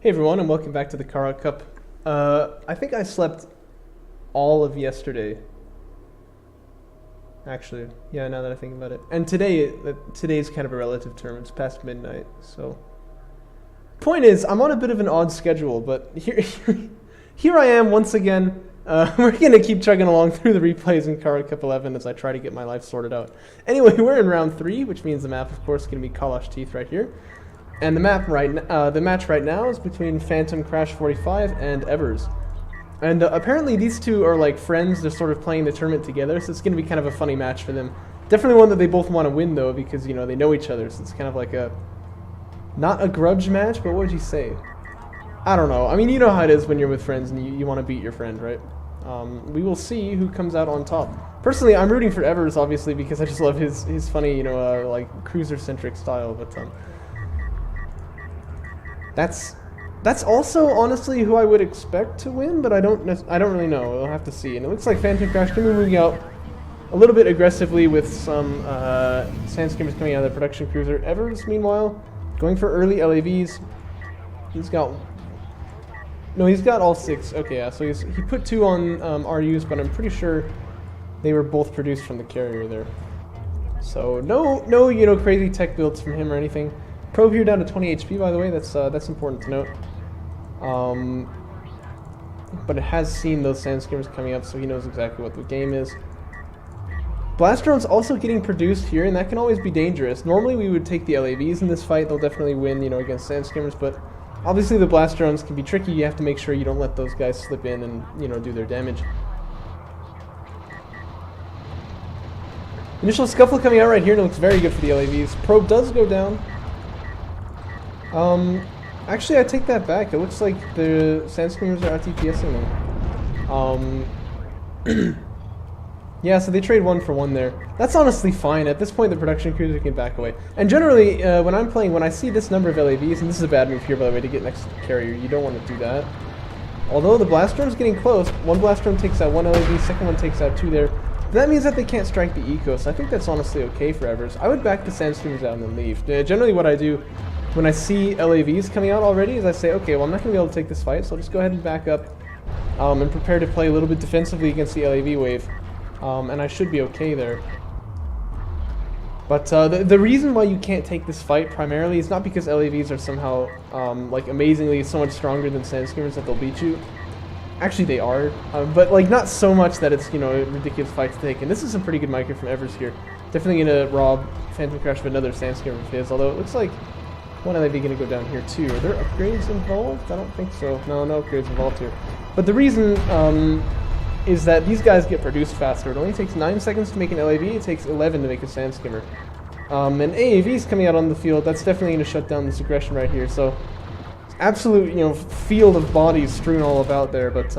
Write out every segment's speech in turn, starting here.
Hey everyone, and welcome back to the Kharak Cup. I think I slept all of yesterday. Actually, yeah, now that I think about it. And today's kind of a relative term. It's past midnight, so... Point is, I'm on a bit of an odd schedule, but here I am once again. We're going to keep chugging along through the replays in Kharak Cup 11 as I try to get my life sorted out. Anyway, we're in round 3, which means the map, of course, is going to be Kalash Teeth right here. And the match right now is between PhantomCrash45 and Evers. And apparently these two are like friends, they're sort of playing the tournament together, so it's going to be kind of a funny match for them. Definitely one that they both want to win though, because, you know, they know each other, so it's kind of like a... Not a grudge match, but what would you say? I don't know. I mean, you know how it is when you're with friends and you want to beat your friend, right? We will see who comes out on top. Personally, I'm rooting for Evers, obviously, because I just love his funny, you know, like, cruiser-centric style, but, That's also honestly who I would expect to win, but I don't really know. We'll have to see. And it looks like PhantomCrash going to be moving out a little bit aggressively with some sand skimmers coming out of the production cruiser. Evers, meanwhile, going for early LAVs. He's got all 6. Okay, yeah. So he put 2 on RUs, but I'm pretty sure they were both produced from the carrier there. So no, you know, crazy tech builds from him or anything. Probe here down to 20 HP, by the way. That's important to note. But it has seen those sand skimmers coming up, so he knows exactly what the game is. Blast drones also getting produced here, and that can always be dangerous. Normally we would take the LAVs in this fight. They'll definitely win, you know, against sand skimmers, but obviously the blast drones can be tricky. You have to make sure you don't let those guys slip in and, you know, do their damage. Initial scuffle coming out right here, and it looks very good for the LAVs. Probe does go down. Actually, I take that back. It looks like the sand skimmers are RTPSing them. Yeah, so they trade 1 for 1 there. That's honestly fine. At this point, the production cruiser can back away. And generally, when I'm playing, when I see this number of LAVs, and this is a bad move here, by the way, to get next to the carrier, you don't want to do that. Although the blast drone is getting close, one blast drone takes out 1 LAV, second one takes out 2 there. That means that they can't strike the eco, so I think that's honestly okay for Evers. I would back the sand skimmers out and then leave. Generally, what I do when I see LAVs coming out already is I say, okay, well, I'm not going to be able to take this fight, so I'll just go ahead and back up and prepare to play a little bit defensively against the LAV wave. And I should be okay there. But the reason why you can't take this fight primarily is not because LAVs are somehow like amazingly so much stronger than sand skimmers that they'll beat you. Actually, they are, but like not so much that it's, you know, a ridiculous fight to take. And this is some pretty good micro from Evers here. Definitely going to rob PhantomCrash of another sand skimmer of his, although it looks like one LAV going to go down here too. Are there upgrades involved? I don't think so. No upgrades involved here. But the reason is that these guys get produced faster. It only takes 9 seconds to make an LAV. It takes 11 to make a sand skimmer. And AAVs coming out on the field, that's definitely going to shut down this aggression right here. So absolute, you know, field of bodies strewn all about there. But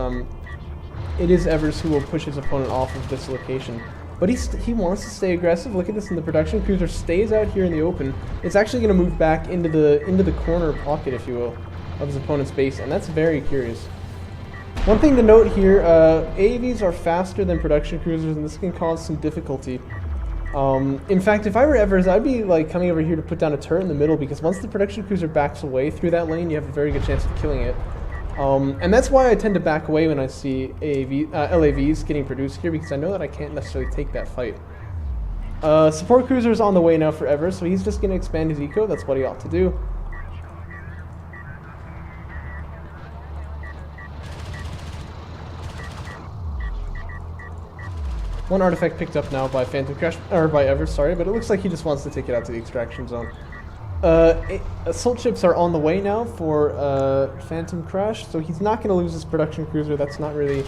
it is Evers who will push his opponent off of this location. But he wants to stay aggressive. Look at this, in the production cruiser stays out here in the open. It's actually going to move back into the corner pocket, if you will, of his opponent's base, and that's very curious. One thing to note here, AAVs are faster than production cruisers, and this can cause some difficulty. In fact, if I were Evers, I'd be like coming over here to put down a turret in the middle, because once the production cruiser backs away through that lane, you have a very good chance of killing it. And that's why I tend to back away when I see LAVs getting produced here, because I know that I can't necessarily take that fight. Support cruiser is on the way now for Evers, so he's just going to expand his eco. That's what he ought to do. One artifact picked up now by by Evers, sorry, but it looks like he just wants to take it out to the extraction zone. Assault ships are on the way now for PhantomCrash, so he's not going to lose his production cruiser. That's not really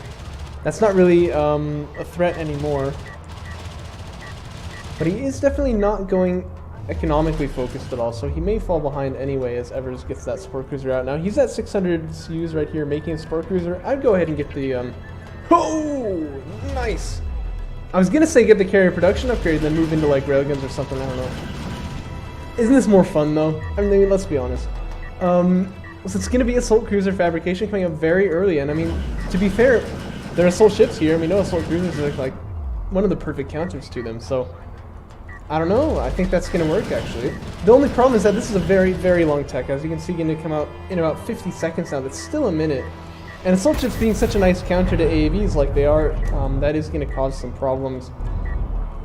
a threat anymore. But he is definitely not going economically focused at all, so he may fall behind anyway as Evers gets that support cruiser out. Now he's at 600 CUs right here, making a support cruiser. I'd go ahead and get the oh, nice. I was gonna say get the carrier production upgrade and then move into like railguns or something. I don't know. Isn't this more fun though? I mean, let's be honest. So it's going to be assault cruiser fabrication coming up very early, and I mean, to be fair, there are assault ships here, and we know assault cruisers are like one of the perfect counters to them. So I don't know. I think that's going to work, actually. The only problem is that this is a very, very long tech. As you can see, going to come out in about 50 seconds now. That's still a minute. And assault ships being such a nice counter to AAVs like they are, that is going to cause some problems.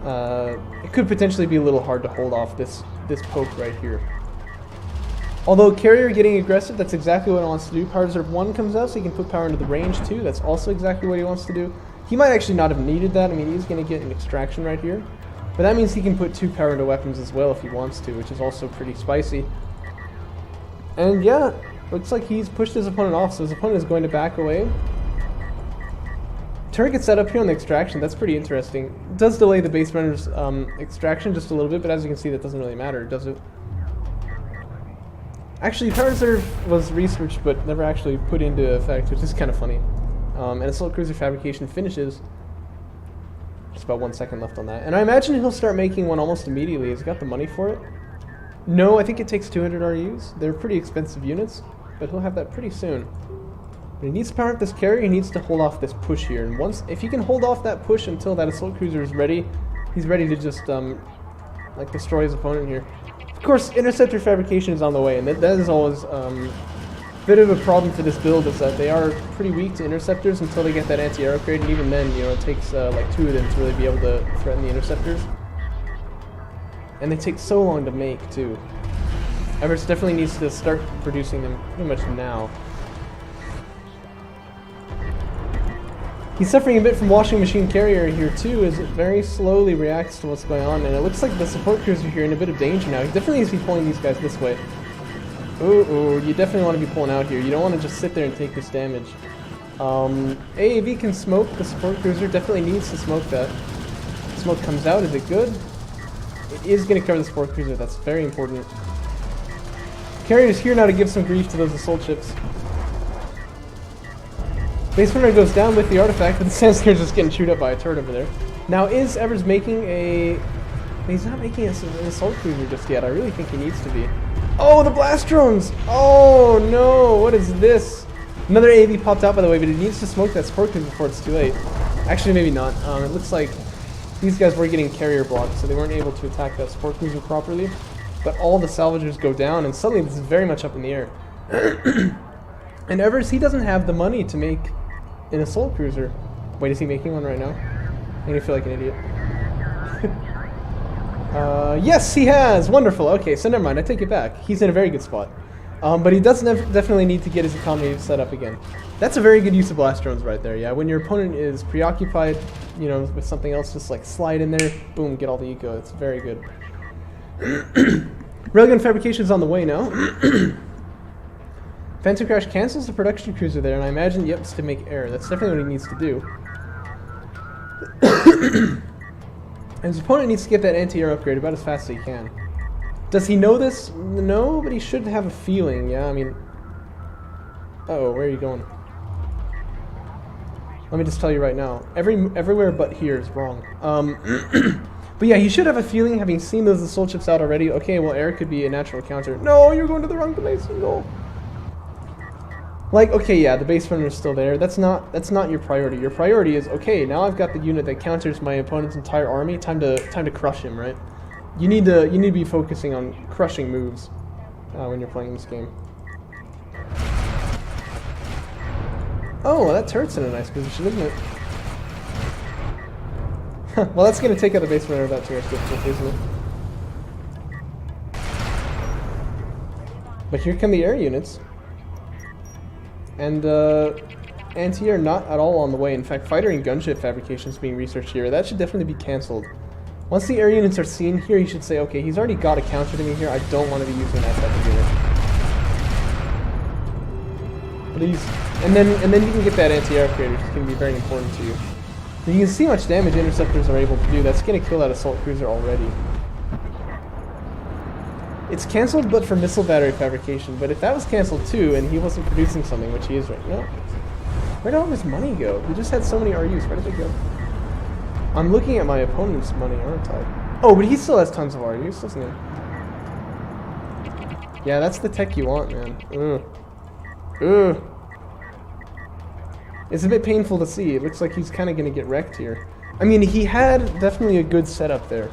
It could potentially be a little hard to hold off this poke right here. Although carrier getting aggressive, that's exactly what he wants to do. Power Reserve 1 comes out, so he can put power into the range too. That's also exactly what he wants to do. He might actually not have needed that. I mean, he's going to get an extraction right here. But that means he can put 2 power into weapons as well if he wants to, which is also pretty spicy. And yeah, looks like he's pushed his opponent off, so his opponent is going to back away. Turret gets set up here on the extraction. That's pretty interesting. It does delay the base runner's extraction just a little bit, but as you can see, that doesn't really matter, does it? Actually, Power Reserve was researched, but never actually put into effect, which is kind of funny. And Assault Cruiser Fabrication finishes. Just about 1 second left on that. And I imagine he'll start making one almost immediately. Has he got the money for it? No, I think it takes 200 RUs. They're pretty expensive units, but he'll have that pretty soon. But he needs to power up this carrier. He needs to hold off this push here. And if he can hold off that push until that Assault Cruiser is ready, he's ready to just like destroy his opponent here. Of course, Interceptor Fabrication is on the way, and that is always bit of a problem for this build, is that they are pretty weak to interceptors until they get that anti-air upgrade, and even then, you know, it takes like 2 of them to really be able to threaten the interceptors. And they take so long to make, too. Everest definitely needs to start producing them pretty much now. He's suffering a bit from washing machine carrier here, too, as it very slowly reacts to what's going on, and it looks like the support cruiser here in a bit of danger now. He definitely needs to be pulling these guys this way. Ooh, you definitely want to be pulling out here. You don't want to just sit there and take this damage. AAV can smoke the support cruiser. Definitely needs to smoke that. Smoke comes out. Is it good? It is going to cover the support cruiser. That's very important. Carrier is here now to give some grief to those assault ships. Base runner goes down with the artifact, but the Sandstorm is just getting chewed up by a turret over there. Now, is Evers making a... He's not making an assault cruiser just yet. I really think he needs to be. Oh, the blast drones! Oh no, what is this? Another AV popped out, by the way, but it needs to smoke that support cruiser before it's too late. Actually, maybe not. It looks like these guys were getting carrier blocked, so they weren't able to attack that support cruiser properly. But all the salvagers go down, and suddenly this is very much up in the air. And Evers, he doesn't have the money to make an assault cruiser. Wait, is he making one right now? I'm gonna feel like an idiot. Yes, he has! Wonderful. Okay, so never mind. I take it back. He's in a very good spot. But he does definitely need to get his economy set up again. That's a very good use of blast drones right there, yeah. When your opponent is preoccupied, you know, with something else, just like slide in there, boom, get all the eco. It's very good. Railgun fabrication is on the way now. PhantomCrash cancels the production cruiser there, and I imagine, yep, it's to make air. That's definitely what he needs to do. And his opponent needs to get that anti-air upgrade about as fast as he can. Does he know this? No, but he should have a feeling, yeah, I mean... Uh-oh, where are you going? Let me just tell you right now. Everywhere but here is wrong. But yeah, he should have a feeling, having seen those assault ships out already. Okay, well, air could be a natural counter. No, you're going to the wrong place. No. Like, okay, yeah, the base runner is still there. That's not your priority. Your priority is, okay, now I've got the unit that counters my opponent's entire army. Time to crush him, right? You need to be focusing on crushing moves when you're playing this game. Oh, well, that turret's in a nice position, isn't it? Well, that's gonna take out the base runner of that turret, isn't it? But here come the air units. And anti-air not at all on the way. In fact, fighter and gunship fabrication is being researched here. That should definitely be cancelled. Once the air units are seen here, you should say, okay, he's already got a counter to me here. I don't want to be using that type of unit. Please. And then you can get that anti-air upgrade, which is going to be very important to you. And you can see how much damage interceptors are able to do. That's going to kill that assault cruiser already. It's cancelled, but for missile battery fabrication. But if that was cancelled too, and he wasn't producing something, which he is right now, where'd all his money go? He just had so many RUs. Where did they go? I'm looking at my opponent's money, aren't I? Oh, but he still has tons of RUs, doesn't he? Yeah, that's the tech you want, man. Ugh. It's a bit painful to see. It looks like he's kind of going to get wrecked here. I mean, he had definitely a good setup there.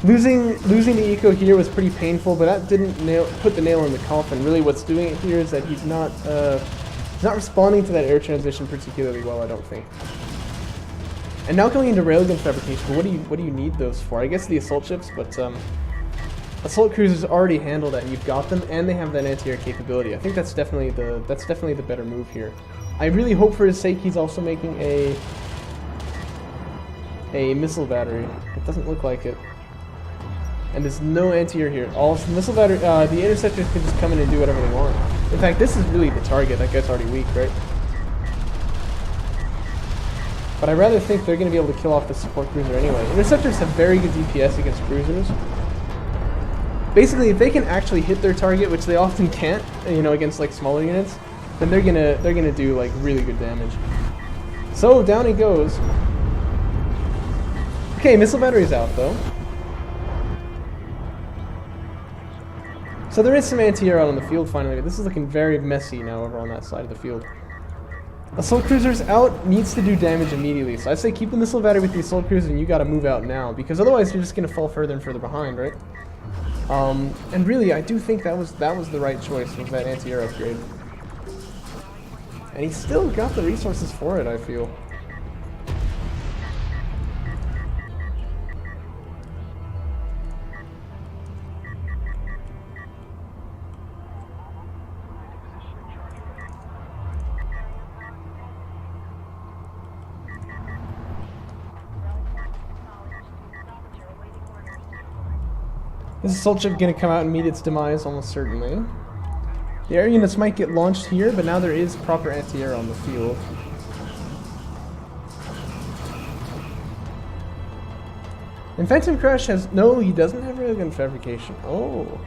Losing the eco here was pretty painful, but that didn't put the nail in the coffin. Really, what's doing it here is that he's not responding to that air transition particularly well, I don't think. And now going into railgun fabrication, what do you need those for? I guess the assault ships, but assault cruisers already handle that. You've got them, and they have that anti-air capability. I think that's definitely the better move here. I really hope for his sake he's also making a missile battery. It doesn't look like it. And there's no anti-air here. All missile battery, the interceptors can just come in and do whatever they want. In fact, this is really the target. That guy's already weak, right? But I rather think they're going to be able to kill off the support cruiser anyway. Interceptors have very good DPS against cruisers. Basically, if they can actually hit their target, which they often can't, you know, against like smaller units, then they're gonna do like really good damage. So down he goes. Okay, missile battery's out though. So there is some anti-air out on the field finally, but this is looking very messy now over on that side of the field. Assault cruiser's out, needs to do damage immediately, so I say keep the missile battery with the assault cruiser and you gotta move out now, because otherwise you're just gonna fall further and further behind, right? And really, I do think that was the right choice, was that anti-air upgrade. And he's still got the resources for it, I feel. This assault ship going to come out and meet its demise almost certainly. The air units might get launched here, but now there is proper anti-air on the field. And PhantomCrash has... No, he doesn't have railgun fabrication. Oh.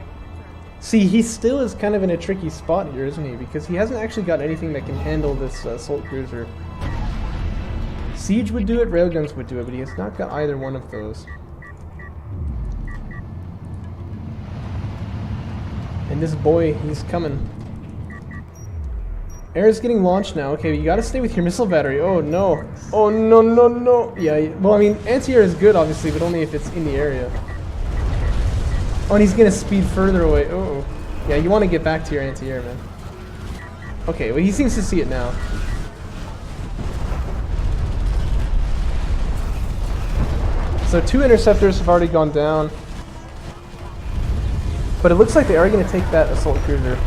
See, he still is kind of in a tricky spot here, isn't he? Because he hasn't actually got anything that can handle this assault cruiser. Siege would do it, railguns would do it, but he has not got either one of those. And this boy, he's coming. Air is getting launched now. Okay, you gotta stay with your missile battery. Oh no. Oh no, no, no. Yeah, well, I mean, anti-air is good, obviously, but only if it's in the area. Oh, and he's gonna speed further away. Oh. Yeah, you want to get back to your anti-air, man. Okay, well, he seems to see it now. So 2 interceptors have already gone down. But it looks like they are going to take that assault cruiser,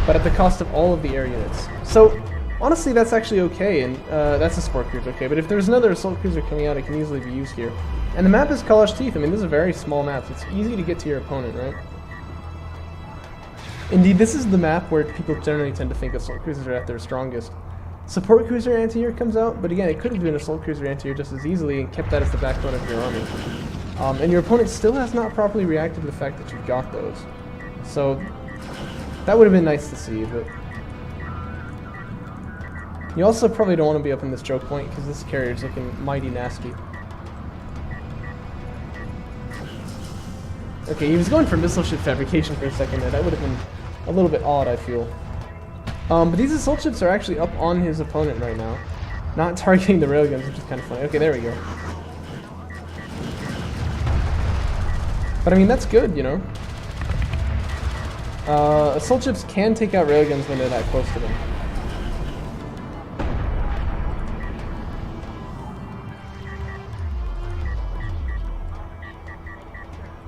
but at the cost of all of the air units. So, honestly, that's actually okay, and that's a support cruiser, okay. But if there's another assault cruiser coming out, it can easily be used here. And the map is College Teeth. I mean, this is a very small map, so it's easy to get to your opponent, right? Indeed, this is the map where people generally tend to think assault cruisers are at their strongest. Support cruiser anti-air comes out, but again, it could have been assault cruiser anti-air just as easily and kept that as the backbone of your army. And your opponent still has not properly reacted to the fact that you've got those. So, that would have been nice to see, but... You also probably don't want to be up in this choke point, because this carrier's looking mighty nasty. Okay, he was going for missile ship fabrication for a second there. That would have been a little bit odd, I feel. But these assault ships are actually up on his opponent right now. Not targeting the railguns, which is kind of funny. Okay, there we go. But I mean, that's good, you know. Assault ships can take out railguns when they're that close to them.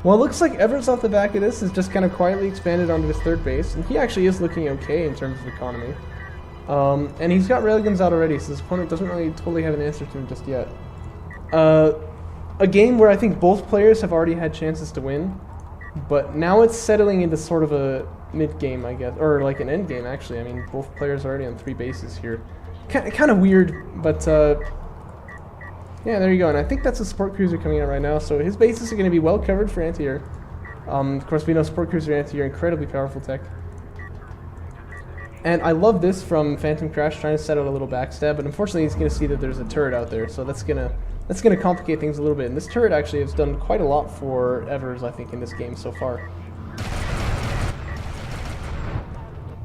Well, it looks like Everett's off the back of this has just kind of quietly expanded onto his third base, and he actually is looking okay in terms of economy. And he's got railguns out already, so his opponent doesn't really totally have an answer to him just yet. A game where I think both players have already had chances to win, but now it's settling into sort of a mid-game, I guess, or like an end game, actually. I mean, both players are already on 3 bases here. Kind of weird, but yeah, there you go. And I think that's a support cruiser coming out right now, so his bases are going to be well covered for anti-air. Of course, we know support cruiser anti-air, incredibly powerful tech. And I love this from PhantomCrash, trying to set out a little backstab, but unfortunately he's going to see that there's a turret out there, so that's going to complicate things a little bit. And this turret actually has done quite a lot for Evers, I think, in this game so far.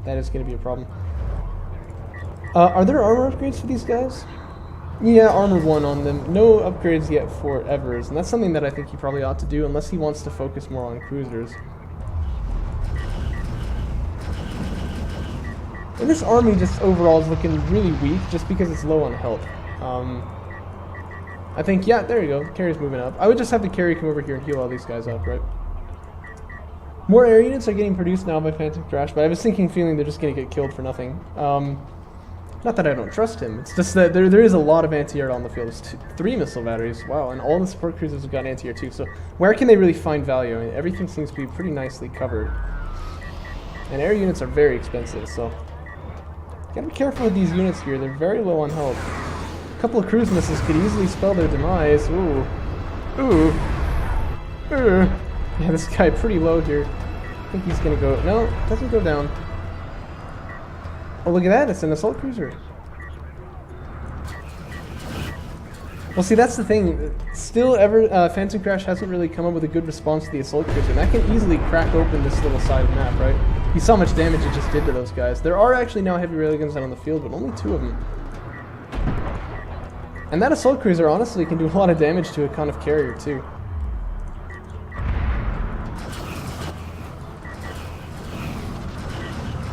That is going to be a problem. Are there armor upgrades for these guys? Yeah, armor 1 on them. No upgrades yet for Evers, and that's something that I think he probably ought to do unless he wants to focus more on cruisers. And this army just overall is looking really weak just because it's low on health. I think, yeah, there you go. Carry's moving up. I would just have the carry come over here and heal all these guys up, right? More air units are getting produced now by PhantomCrash, but I have a sinking feeling they're just going to get killed for nothing. Not that I don't trust him, it's just that there is a lot of anti-air on the field. There's 3 missile batteries, wow, and all the support cruisers have got anti-air too, so where can they really find value? I mean, everything seems to be pretty nicely covered. And air units are very expensive, so gotta be careful with these units here, they're very low on health. A couple of cruise missiles could easily spell their demise. Ooh. Ooh. Ooh. Yeah, this guy pretty low here. I think he's gonna go, no, doesn't go down. Oh, look at that, it's an assault cruiser. Well, see, that's the thing. Still, PhantomCrash hasn't really come up with a good response to the assault cruiser, and that can easily crack open this little side of the map, right? You saw how much damage it just did to those guys. There are actually now heavy railguns out on the field, but only 2 of them. And that assault cruiser, honestly, can do a lot of damage to a kind of carrier, too.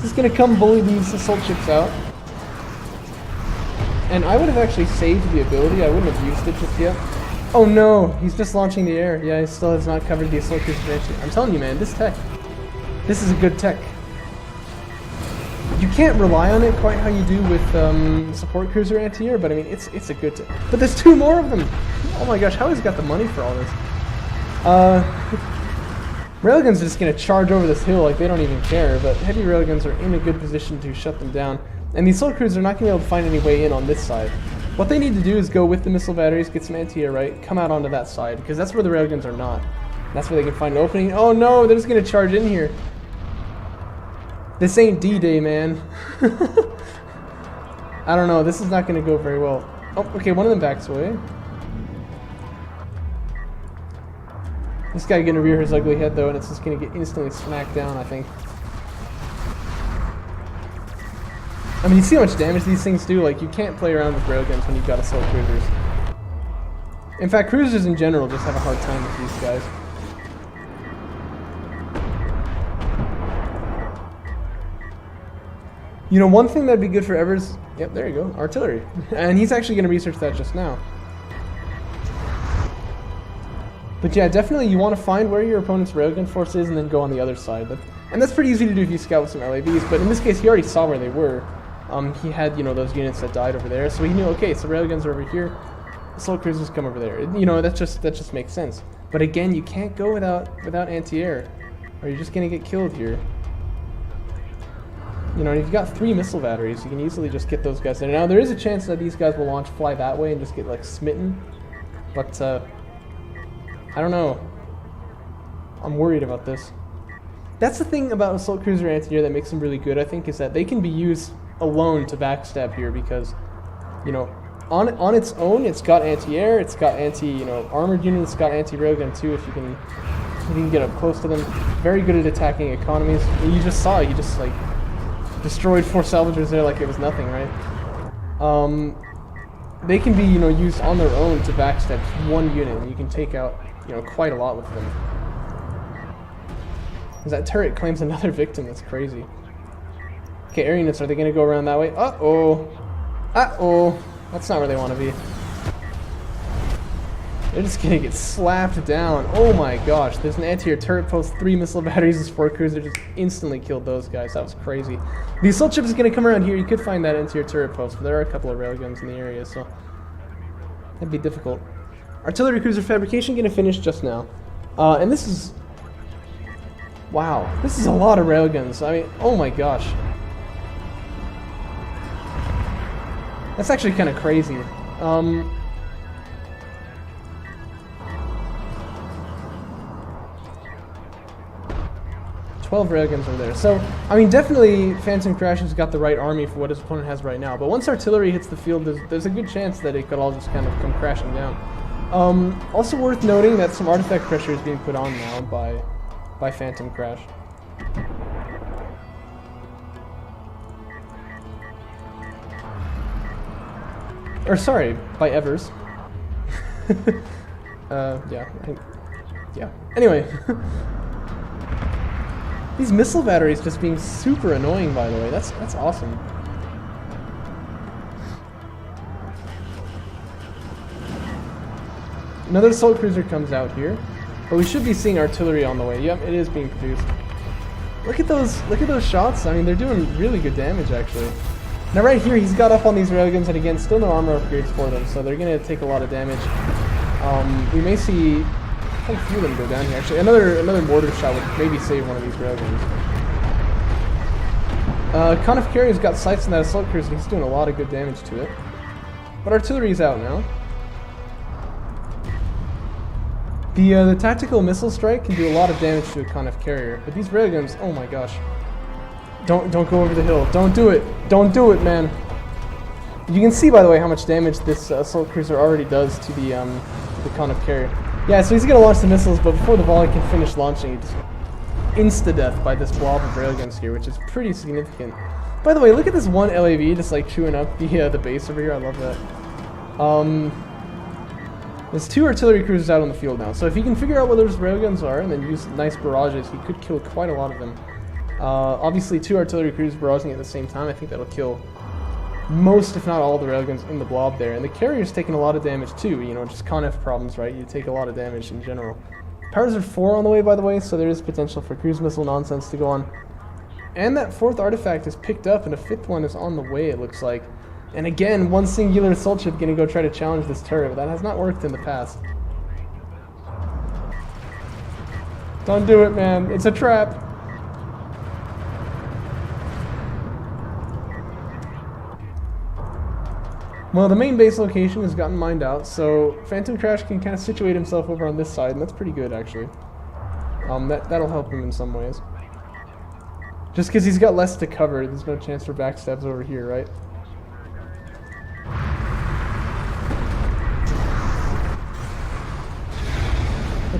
Just gonna come bully these assault ships out. And I would have actually saved the ability, I wouldn't have used it just yet. Oh no, he's just launching the air. Yeah, he still has not covered the assault cruiser advantage. I'm telling you, man, this is a good tech. You can't rely on it quite how you do with support cruiser anti-air, but I mean, it's a good tech. But there's 2 more of them! Oh my gosh, how has he got the money for all this? Railguns are just going to charge over this hill like they don't even care, but heavy railguns are in a good position to shut them down. And these assault cruisers are not going to be able to find any way in on this side. What they need to do is go with the missile batteries, get some anti-air right, come out onto that side, because that's where the railguns are not. That's where they can find an opening. Oh no, they're just going to charge in here. This ain't D-Day, man. I don't know, this is not going to go very well. Oh, okay, one of them backs away. This guy gonna rear his ugly head though, and it's just gonna get instantly smacked down, I think. I mean, you see how much damage these things do? Like, you can't play around with railguns when you've got assault cruisers. In fact, cruisers in general just have a hard time with these guys. You know, one thing that'd be good for Evers... Yep, there you go, artillery. And he's actually gonna research that just now. But yeah, definitely you want to find where your opponent's railgun force is and then go on the other side. And that's pretty easy to do if you scout with some LAVs, but in this case he already saw where they were. He had, you know, those units that died over there, so he knew, okay, so railguns are over here, assault cruisers come over there. You know, that just makes sense. But again, you can't go without anti-air, or you're just gonna get killed here. You know, and if you've got 3 missile batteries, you can easily just get those guys in. Now, there is a chance that these guys will fly that way and just get, like, smitten, but, I don't know. I'm worried about this. That's the thing about assault cruiser anti-air that makes them really good, I think, is that they can be used alone to backstab here because, you know, on its own, it's got anti-air, it's got armored units, it's got anti-railgun too. If you can get up close to them, very good at attacking economies. And you just saw, you just like destroyed 4 salvagers there like it was nothing, right? They can be, you know, used on their own to backstab 1 unit, and you can take out, you know, quite a lot with them. Because that turret claims another victim, that's crazy. Okay, air units, are they going to go around that way? Uh-oh. Uh-oh. That's not where they want to be. They're just going to get slapped down. Oh my gosh, there's an anti-air turret post, 3 missile batteries, and 4 cruisers just instantly killed those guys. That was crazy. The assault ship is going to come around here. You could find that anti-air turret post, but there are a couple of railguns in the area, so that'd be difficult. Artillery cruiser fabrication going to finish just now. And this is... Wow, this is a lot of railguns. I mean, oh my gosh. That's actually kind of crazy. 12 railguns are there. So, I mean, definitely PhantomCrash has got the right army for what his opponent has right now. But once artillery hits the field, there's a good chance that it could all just kind of come crashing down. Also worth noting that some artifact pressure is being put on now by PhantomCrash. Or sorry, by Evers. Yeah. Yeah. Anyway. These missile batteries just being super annoying, by the way. That's awesome. Another assault cruiser comes out here, but we should be seeing artillery on the way. Yep, it is being produced. Look at those shots. I mean, they're doing really good damage actually. Now right here, he's got up on these railguns, and again, still no armor upgrades for them, so they're gonna take a lot of damage. We may see quite a few of them go down here. Actually, another mortar shot would maybe save one of these railguns. Khanif carrier's got sights in that assault cruiser, and he's doing a lot of good damage to it. But artillery's out now. The tactical missile strike can do a lot of damage to a Khanif carrier, but these railguns, oh my gosh. Don't go over the hill. Don't do it. Don't do it, man. You can see, by the way, how much damage this assault cruiser already does to the Khanif carrier. Yeah, so he's gonna launch the missiles, but before the volley can finish launching, he just insta-death by this blob of railguns here, which is pretty significant. By the way, look at this one LAV just like chewing up the base over here. I love that. There's 2 artillery cruisers out on the field now, so if he can figure out where those railguns are and then use nice barrages, he could kill quite a lot of them. Obviously 2 artillery cruisers barraging at the same time, I think that'll kill most, if not all, the railguns in the blob there. And the carrier's taking a lot of damage too, you know, just Khanif problems, right? You take a lot of damage in general. Powers are 4 on the way, by the way, so there is potential for cruise missile nonsense to go on. And that 4th artifact is picked up, and a 5th one is on the way, it looks like. And again, one singular assault ship gonna go try to challenge this turret, but that has not worked in the past. Don't do it, man. It's a trap. Well, the main base location has gotten mined out, so Phantom Crash can kind of situate himself over on this side, and that's pretty good, actually. That'll help him in some ways. Just because he's got less to cover, there's no chance for backstabs over here, right?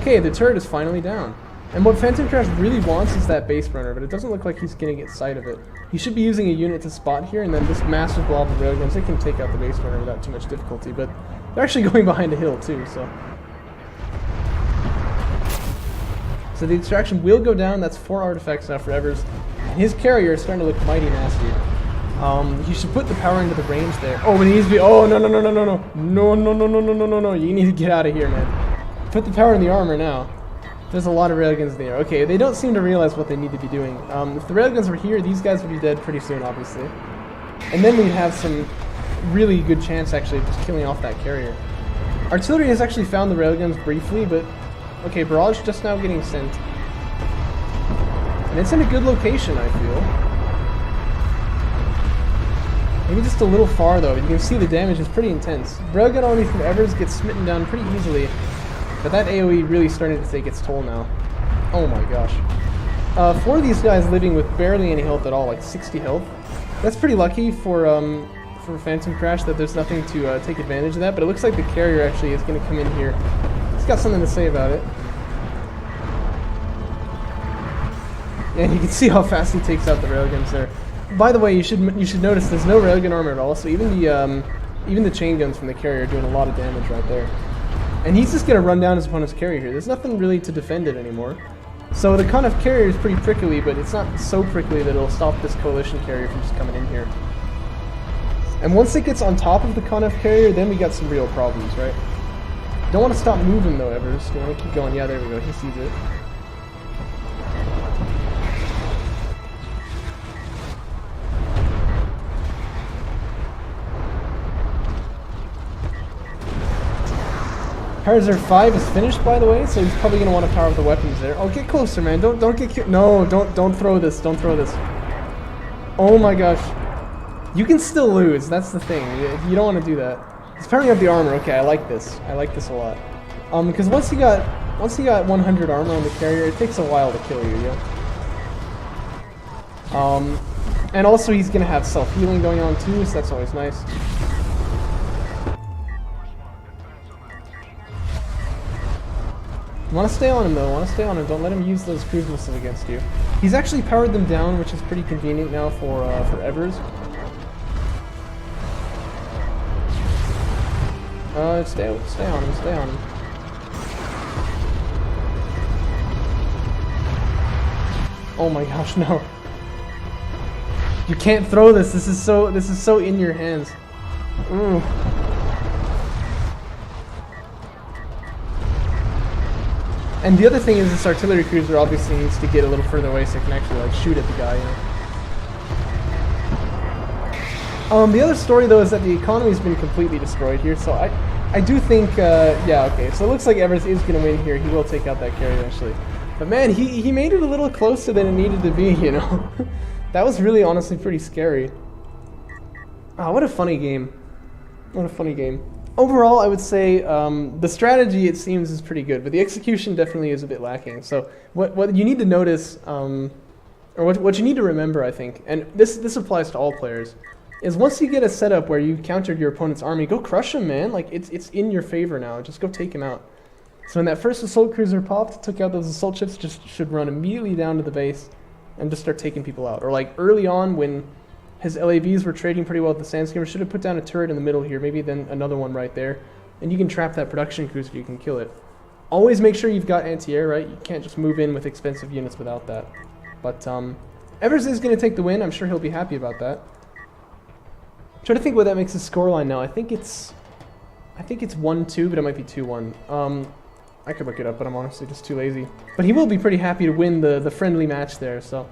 Okay, the turret is finally down. And what Phantom Crash really wants is that base runner, but it doesn't look like he's going to get sight of it. He should be using a unit to spot here, and then this massive blob of railguns, they can take out the base runner without too much difficulty, but they're actually going behind a hill too, so. So the extraction will go down. That's 4 artifacts now for Evers. And his carrier is starting to look mighty nasty. He should put the power into the range there. Oh, but he needs to be, oh, no. You need to get out of here, man. Put the power in the armor now. There's a lot of railguns in the air. Okay, they don't seem to realize what they need to be doing. If the railguns were here, these guys would be dead pretty soon, obviously. And then we'd have some really good chance, actually, of just killing off that carrier. Artillery has actually found the railguns briefly, but... Okay, barrage just now getting sent. And it's in a good location, I feel. Maybe just a little far, though. You can see the damage is pretty intense. Railgun army from Evers gets smitten down pretty easily. But that AoE really starting to take its toll now. Oh my gosh. 4 of these guys living with barely any health at all, like 60 health. That's pretty lucky for Phantom Crash that there's nothing to take advantage of that, but it looks like the carrier actually is going to come in here. He's got something to say about it. And you can see how fast he takes out the railguns there. By the way, you should notice there's no railgun armor at all, so even the chain guns from the carrier are doing a lot of damage right there. And he's just going to run down his opponent's carrier here. There's nothing really to defend it anymore. So the Khanif carrier is pretty prickly, but it's not so prickly that it'll stop this coalition carrier from just coming in here. And once it gets on top of the Khanif carrier, then we got some real problems, right? Don't want to stop moving though, Evers. You want to keep going. Yeah, there we go. He sees it. Power Reserve 5 is finished, by the way, so he's probably going to want to power up the weapons there. Oh, get closer, man. Don't get cute. No, don't throw this. Don't throw this. Oh my gosh. You can still lose. That's the thing. You don't want to do that. He's powering up the armor. Okay, I like this. I like this a lot. Because once you got 100 armor on the carrier, it takes a while to kill you, yeah? And also he's going to have self-healing going on too, so that's always nice. Want to stay on him though, want to stay on him. Don't let him use those cruise missiles against you. He's actually powered them down, which is pretty convenient now for Evers. Stay on him, stay on him. Oh my gosh, no. You can't throw this. This is so in your hands. Ooh. And the other thing is this artillery cruiser obviously needs to get a little further away so it can actually like shoot at the guy, you know. The other story though is that the economy's been completely destroyed here, so I do think yeah, okay, so it looks like Evers is gonna win here. He will take out that carry eventually. But man, he made it a little closer than it needed to be, you know. That was really honestly pretty scary. Ah, what a funny game. What a funny game. Overall, I would say the strategy, it seems, is pretty good, but the execution definitely is a bit lacking. So what you need to notice, or what you need to remember, I think, and this applies to all players, is once you get a setup where you countered your opponent's army, go crush him, man. Like, it's in your favor now. Just go take him out. So when that first assault cruiser popped, took out those assault ships, just should run immediately down to the base and just start taking people out. Or like early on when his LAVs were trading pretty well with the Sandskimmer, should have put down a turret in the middle here, maybe then another one right there, and you can trap that production cruiser, you can kill it. Always make sure you've got anti-air, right? You can't just move in with expensive units without that. But Evers is going to take the win. I'm sure he'll be happy about that. I'm trying to think what that makes his scoreline now. I think it's 1-2, but it might be 2-1. I could look it up, but I'm honestly just too lazy. But he will be pretty happy to win the friendly match there, so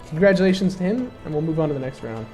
congratulations to him, and we'll move on to the next round.